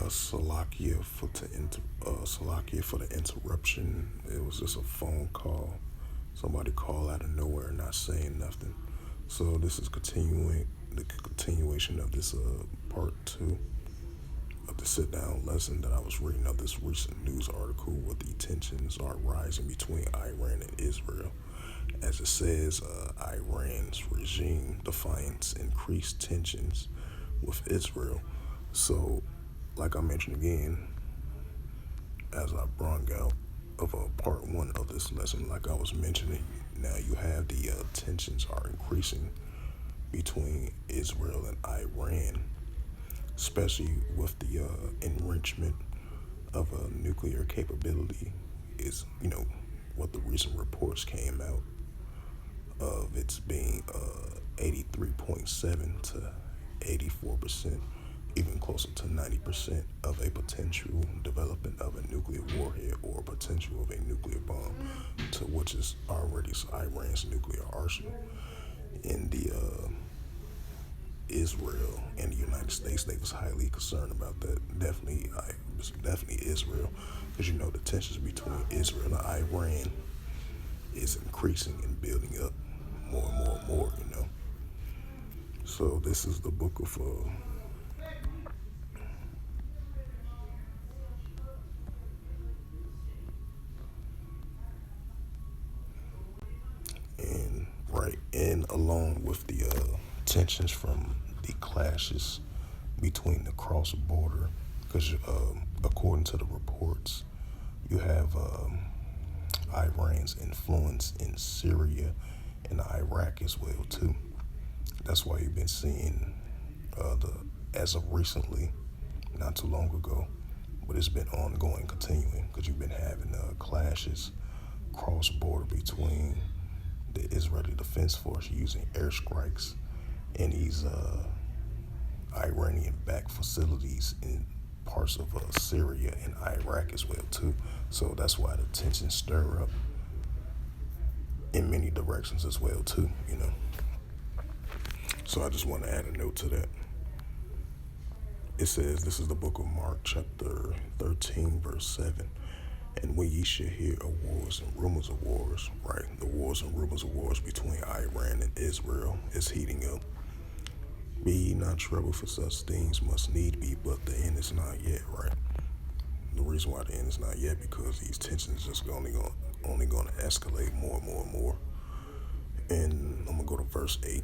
Salakia for the interruption. It was just a phone call. Somebody called out of nowhere, not saying nothing. So this is the continuation of this part two of the sit down lesson that I was reading of this recent news article where the tensions are rising between Iran and Israel. As it says, Iran's regime defiance increased tensions with Israel. So, like I mentioned again, as I brought out of part one of this lesson, like I was mentioning, now you have the tensions are increasing between Israel and Iran, especially with the enrichment of a nuclear capability. Is what the recent reports came out of its being 83.7 to 84%, even closer to 90% of a potential development of a nuclear warhead or potential of a nuclear bomb, to which is already Iran's nuclear arsenal. In the Israel and the United States, they was highly concerned about that. Definitely Israel, because the tensions between Israel and Iran is increasing and building up more and more and more. So this is the book of and along with the tensions from the clashes between the cross border, because according to the reports, you have Iran's influence in Syria and Iraq as well too. That's why you've been seeing as of recently, not too long ago, but it's been ongoing, continuing, because you've been having clashes cross border between the Israeli Defense Force using airstrikes in these Iranian-backed facilities in parts of Syria and Iraq as well too. So that's why the tensions stir up in many directions as well too. So I just want to add a note to that. It says, this is the book of Mark, chapter 13, verse 7. And when ye shall hear of wars and rumors of wars, right? The wars and rumors of wars between Iran and Israel is heating up. Be ye not troubled, for such things must need be, but the end is not yet, right? The reason why the end is not yet, because these tensions just only going to escalate more and more and more. And I'm going to go to verse 8.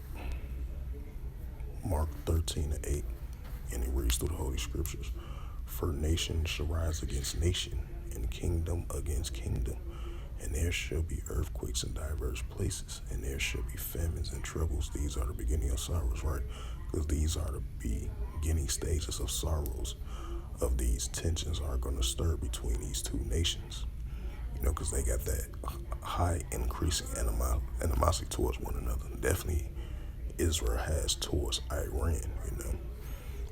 Mark 13:8. And it reads through the Holy Scriptures. For nation shall rise against nation, and kingdom against kingdom. And there shall be earthquakes in diverse places, and there shall be famines and troubles. These are the beginning of sorrows, right? Because these are the beginning stages of sorrows. Of these tensions are going to stir between these two nations. Because they got that high increasing animosity towards one another. Definitely Israel has towards Iran,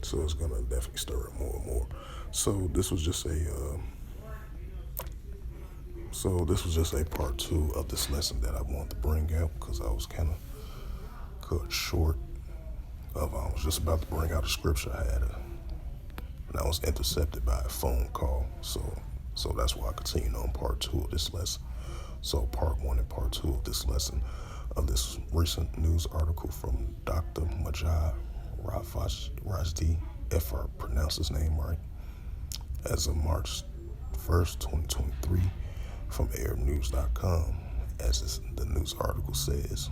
So it's going to definitely stir up more and more. So this was just a part two of this lesson that I wanted to bring out, because I was kind of cut short of, I was just about to bring out a scripture I had, and I was intercepted by a phone call. So that's why I continued on part two of this lesson. So part one and part two of this lesson of this recent news article from Dr. Majid Rajdi, if I pronounce his name right, as of March 1st, 2023, from ArabNews.com. As the news article says,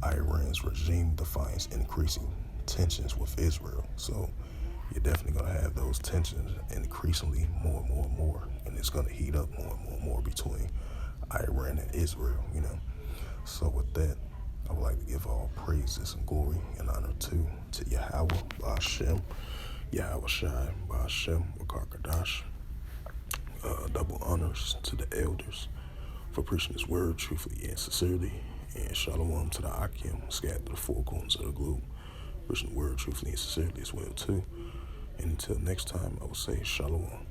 Iran's regime defiance increasing tensions with Israel. So you're definitely going to have those tensions increasingly more and more and more, and it's going to heat up more and more and more between Iran and Israel, So with that, I would like to give all praises and glory and honor to Yahweh, Ba'ashem, Yahweh Shai, Ba'ashem, Wakar double honors to the elders for preaching his word truthfully and sincerely, and shalom to the Akim scattered to the four corners of the globe, preaching the word truthfully and sincerely as well too. And until next time, I will say shalom.